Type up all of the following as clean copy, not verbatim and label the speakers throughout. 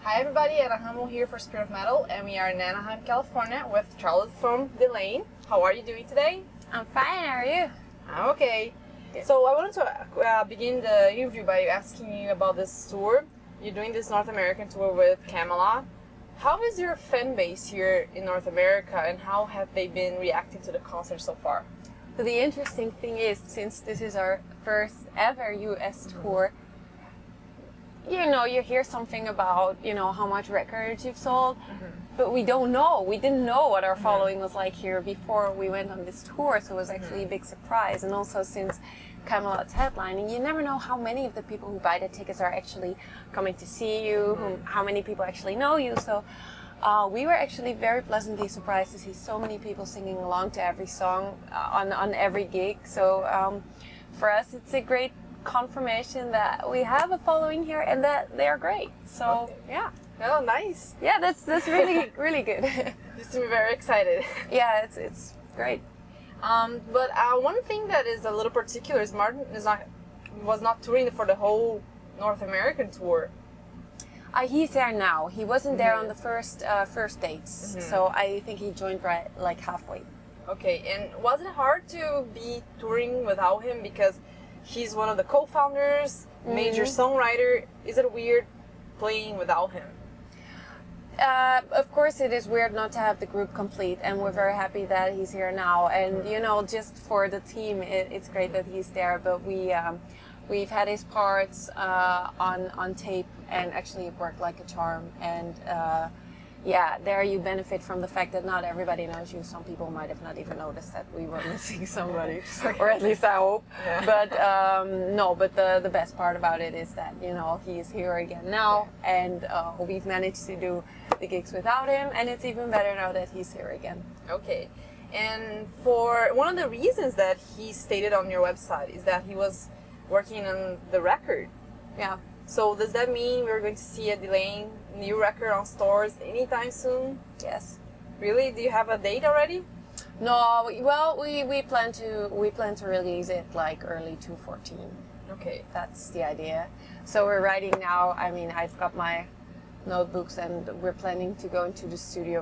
Speaker 1: Hi everybody, Anaheim here for Spirit of Metal, and we are in Anaheim, California with Charlotte from Delain. How are you doing today?
Speaker 2: I'm fine, how are you?
Speaker 1: I'm okay. So I wanted to begin the interview by asking you about this tour. You're doing this North American tour with Camelot. How is your fan base here in North America, and how have they been reacting to the concert so far?
Speaker 2: So the interesting thing is, since this is our first ever US tour, you hear something about, how much records you've sold, but we don't know. We didn't know what our following was like here before we went on this tour, so it was actually a big surprise. And also since Camelot's headlining, you never know how many of the people who buy the tickets are actually coming to see you, how many people actually know you. So we were actually very pleasantly surprised to see so many people singing along to every song on every gig. So for us, it's a great confirmation that we have a following here and that they are great. So yeah.
Speaker 1: Oh, nice.
Speaker 2: Yeah, that's really really good.
Speaker 1: You seem very excited.
Speaker 2: Yeah, it's great.
Speaker 1: But one thing that is a little particular is Martin was not touring for the whole North American tour.
Speaker 2: He's there now. He wasn't there on the first dates, so I think he joined right like halfway.
Speaker 1: Okay, and was it hard to be touring without him, because he's one of the co-founders, major songwriter? Is it weird playing without him?
Speaker 2: Of course it is weird not to have the group complete, and we're very happy that he's here now. And just for the team, it's great that he's there. But we've had his parts on tape, and actually it worked like a charm. And there you benefit from the fact that not everybody knows you. Some people might have not even noticed that we were missing somebody, or at least I hope. Yeah. But the best part about it is that he's here again now, and we've managed to do the gigs without him, and it's even better now that he's here again.
Speaker 1: Okay, and for one of the reasons that he stated on your website is that he was working on the record.
Speaker 2: Yeah.
Speaker 1: So does that mean we're going to see a Delain new record on stores anytime soon?
Speaker 2: Yes.
Speaker 1: Really? Do you have a date already?
Speaker 2: No. Well, we plan to release it like early 2014.
Speaker 1: Okay.
Speaker 2: That's the idea. So we're writing now. I mean, I've got my notebooks, and we're planning to go into the studio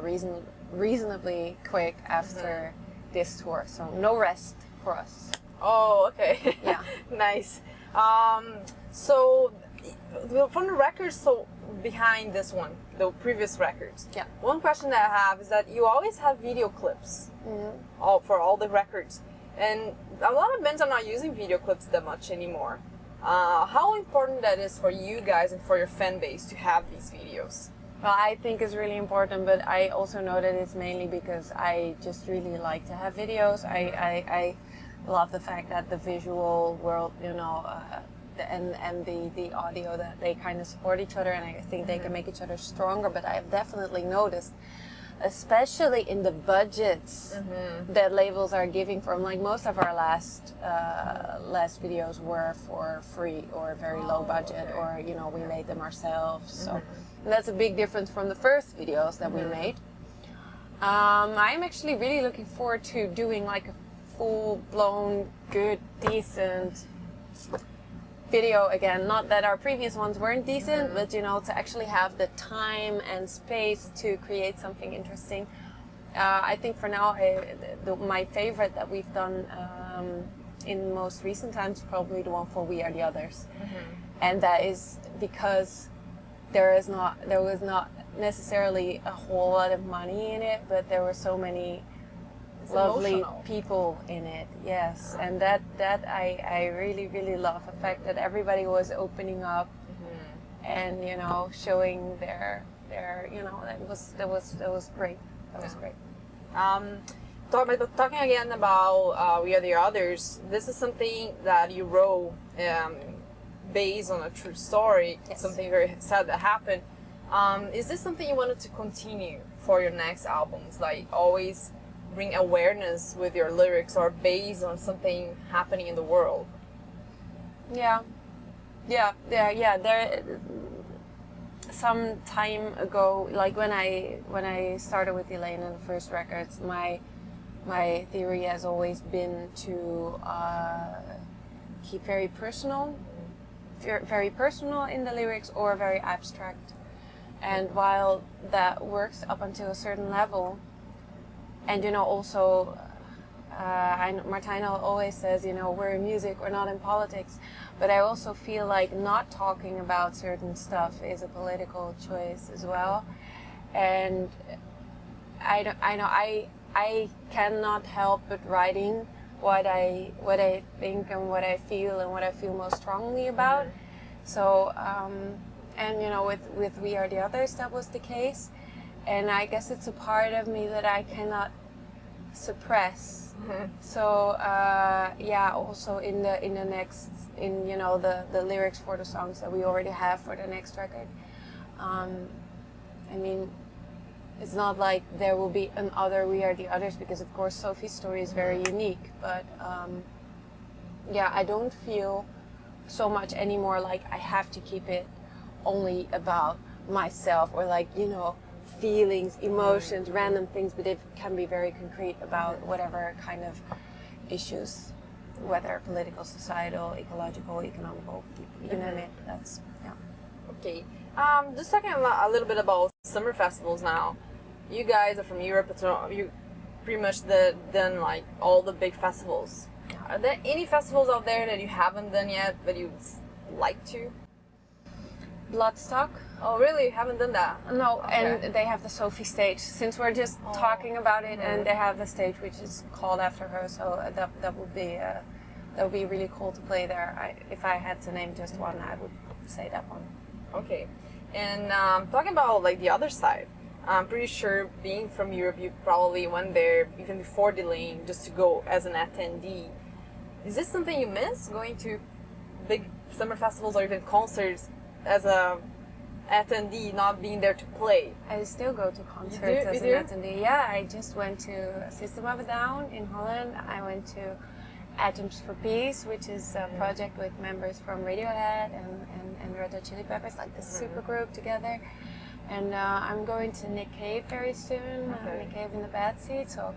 Speaker 2: reasonably quick after this tour. So no rest for us.
Speaker 1: Oh, okay.
Speaker 2: Yeah.
Speaker 1: Nice. So from the records, so behind this one, the previous records, one question that I have is that you always have video clips for all the records, and a lot of bands are not using video clips that much anymore. How important that is for you guys and for your fan base to have these videos?
Speaker 2: Well, I think it's really important, but I also know that it's mainly because I just really like to have videos. I love the fact that the visual world, and the audio, that they kind of support each other, and I think they can make each other stronger. But I've definitely noticed, especially in the budgets that labels are giving from, like most of our last videos were for free or very low budget, or we made them ourselves. So that's a big difference from the first videos that we made. I'm actually really looking forward to doing like a full-blown, good, decent video again. Not that our previous ones weren't decent, but to actually have the time and space to create something interesting. I think for now, my favorite that we've done in most recent times is probably the one for We Are the Others, and that is because there was not necessarily a whole lot of money in it, but there were so many lovely people in it. Yes, and that I really really love the fact that everybody was opening up and showing their that was great. That was great.
Speaker 1: Talking again about We Are the Others, this is something that you wrote based on a true story.
Speaker 2: Yes.
Speaker 1: Something very sad that happened. Is this something you wanted to continue for your next albums, like always bring awareness with your lyrics, or based on something happening in the world?
Speaker 2: Yeah. There, some time ago, like when I started with Delain in the first records, my theory has always been to keep very personal very personal in the lyrics or very abstract. And while that works up until a certain level, and also Martijn always says, we're in music, we're not in politics, but I also feel like not talking about certain stuff is a political choice as well. And I cannot help but writing what I think and what I feel and what I feel most strongly about. So and with We Are the Others, that was the case, and I guess it's a part of me that I cannot suppress. So also in the next, the lyrics for the songs that we already have for the next record, it's not like there will be another We Are the Others, because of course Sophie's story is very unique, but I don't feel so much anymore like I have to keep it only about myself, or feelings, emotions, random things, but it can be very concrete about whatever kind of issues, whether political, societal, ecological, economical, you name it. That's
Speaker 1: Okay. Just talking a little bit about summer festivals now. You guys are from Europe, so you pretty much done like all the big festivals. Are there any festivals out there that you haven't done yet but you'd like to?
Speaker 2: Bloodstock.
Speaker 1: Oh, really? You haven't done that?
Speaker 2: No,
Speaker 1: okay.
Speaker 2: And they have the Sophie stage. Since we're just talking about it, and they have the stage which is called after her, so that would be really cool to play there. If I had to name just one, I would say that one.
Speaker 1: Okay. And talking about like the other side, I'm pretty sure being from Europe, you probably went there even before Delain just to go as an attendee. Is this something you miss, going to big summer festivals or even concerts as a attendee, not being there to play?
Speaker 2: I still go to concerts as an attendee. Yeah, I just went to System of a Down in Holland. I went to Atoms for Peace, which is a project with members from Radiohead and Red Hot Chili Peppers, like the super group together. And I'm going to Nick Cave very soon. Nick Cave in the Bad Seat. So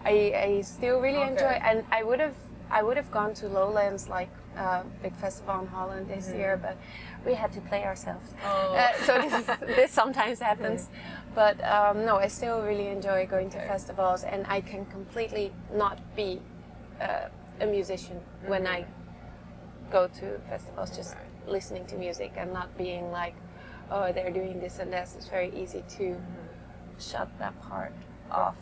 Speaker 2: I still really enjoy. And I would have gone to Lowlands, like big festival in Holland this year, but we had to play ourselves. So this sometimes happens. But no, I still really enjoy going to festivals, and I can completely not be a musician when I go to festivals, just listening to music and not being like, oh, they're doing this and that. It's very easy to shut that part off.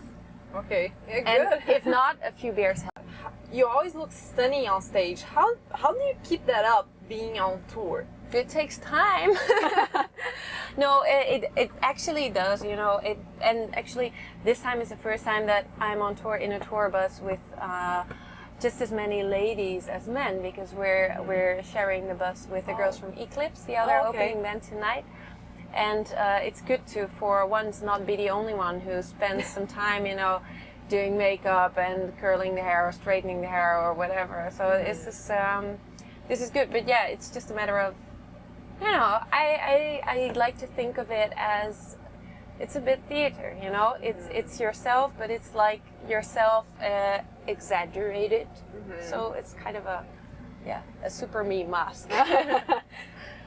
Speaker 1: Okay, yeah, good.
Speaker 2: And if not, a few beers help.
Speaker 1: You always look stunning on stage. How do you keep that up being on tour?
Speaker 2: It takes time. No, it actually does, and actually this time is the first time that I'm on tour in a tour bus with just as many ladies as men, because we're sharing the bus with the girls from Eclipse, the other opening band tonight. And it's good to, for once, not be the only one who spends some time, doing makeup and curling the hair or straightening the hair or whatever. So this is good. But yeah, it's just a matter of, I like to think of it as it's a bit theater, It's yourself, but it's like yourself exaggerated. So it's kind of a super me mask.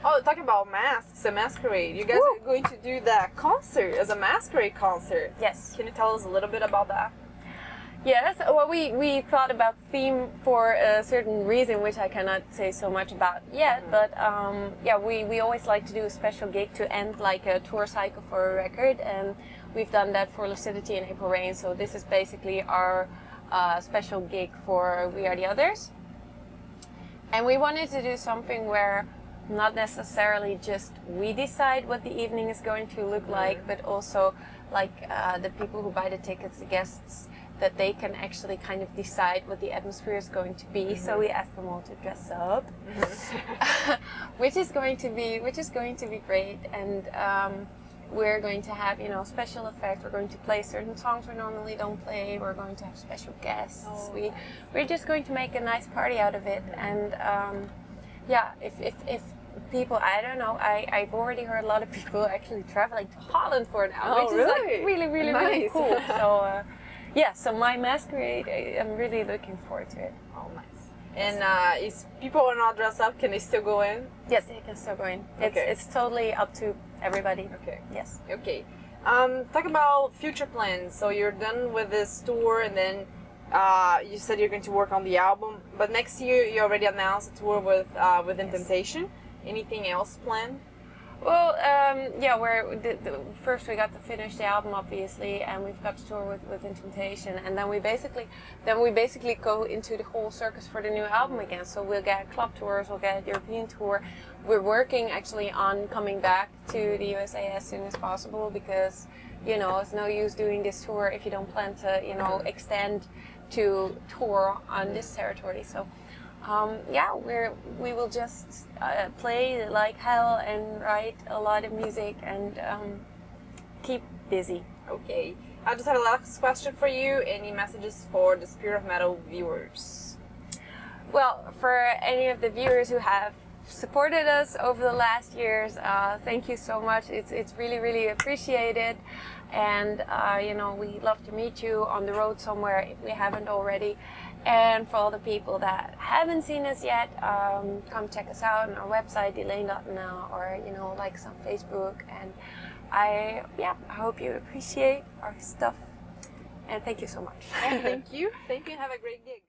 Speaker 1: Oh, talking about masks and masquerade. You guys are going to do that concert as a masquerade concert.
Speaker 2: Yes.
Speaker 1: Can you tell us a little bit about that?
Speaker 2: Yes, well, we thought about theme for a certain reason, which I cannot say so much about yet. But we always like to do a special gig to end like a tour cycle for a record, and we've done that for Lucidity and April Rain. So this is basically our special gig for We Are the Others, and we wanted to do something where not necessarily just we decide what the evening is going to look like, but also like the people who buy the tickets, the guests, that they can actually kind of decide what the atmosphere is going to be. So we asked them all to dress up, which is going to be great. And we're going to have special effects. We're going to play certain songs we normally don't play. We're going to have special guests. We're just going to make a nice party out of it. And if people, I don't know, I've already heard a lot of people actually traveling to Holland for an hour, which is like really, really,
Speaker 1: nice.
Speaker 2: really cool. So so my masquerade, I'm really looking forward to it.
Speaker 1: Oh, nice. And if people are not dressed up, can they still go in?
Speaker 2: Yes, they can still go in.
Speaker 1: Okay.
Speaker 2: It's totally up to everybody.
Speaker 1: Okay.
Speaker 2: Yes.
Speaker 1: Okay. Talk about future plans. So you're done with this tour, and then you said you're going to work on the album. But next year, you already announced a tour with
Speaker 2: Yes.
Speaker 1: Temptation. Anything else planned?
Speaker 2: Well, yeah, first we got to finish the album, obviously, and we've got to tour with Temptation, and then we basically go into the whole circus for the new album again. So we'll get club tours, we'll get a European tour. We're working actually on coming back to the USA as soon as possible, because it's no use doing this tour if you don't plan to extend to tour on this territory. So. We will just play like hell and write a lot of music and keep busy.
Speaker 1: Okay. I just have a last question for you. Any messages for the Spirit of Metal viewers?
Speaker 2: Well, for any of the viewers who have supported us over the last years, thank you so much. It's really, really appreciated. And, we'd love to meet you on the road somewhere if we haven't already. And for all the people that haven't seen us yet, come check us out on our website, Delain.nl, or, like us on Facebook. And I hope you appreciate our stuff. And thank you so much.
Speaker 1: Thank you. Thank you, and have a great gig.